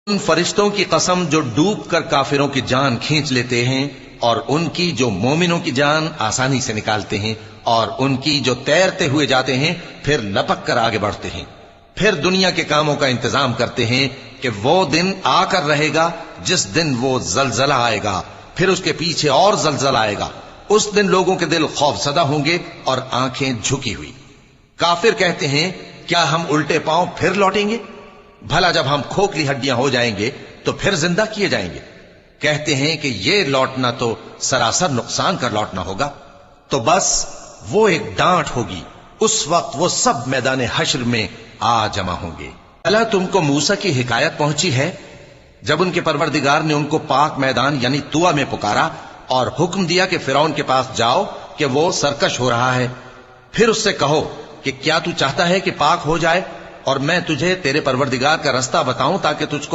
ان فرشتوں کی قسم جو ڈوب کر کافروں کی جان کھینچ لیتے ہیں، اور ان کی جو مومنوں کی جان آسانی سے نکالتے ہیں، اور ان کی جو تیرتے ہوئے جاتے ہیں پھر لپک کر آگے بڑھتے ہیں، پھر دنیا کے کاموں کا انتظام کرتے ہیں کہ وہ دن آ کر رہے گا جس دن وہ زلزلہ آئے گا، پھر اس کے پیچھے اور زلزلہ آئے گا۔ اس دن لوگوں کے دل خوف زدہ ہوں گے اور آنکھیں جھکی ہوئی۔ کافر کہتے ہیں کیا ہم الٹے پاؤں پھر لوٹیں گے؟ بھلا جب ہم کھوکھلی ہڈیاں ہو جائیں گے تو پھر زندہ کیے جائیں گے؟ کہتے ہیں کہ یہ لوٹنا تو سراسر نقصان کر لوٹنا ہوگا۔ تو بس وہ ایک ڈانٹ ہوگی، اس وقت وہ سب میدان حشر میں آ جمع ہوں گے۔ اللہ تم کو موسیٰ کی حکایت پہنچی ہے جب ان کے پروردگار نے ان کو پاک میدان یعنی طوٰ میں پکارا اور حکم دیا کہ فرعون کے پاس جاؤ کہ وہ سرکش ہو رہا ہے، پھر اس سے کہو کہ کیا تو چاہتا ہے کہ پاک ہو جائے اور میں تجھے تیرے پروردگار کا رستہ بتاؤں تاکہ تجھ کو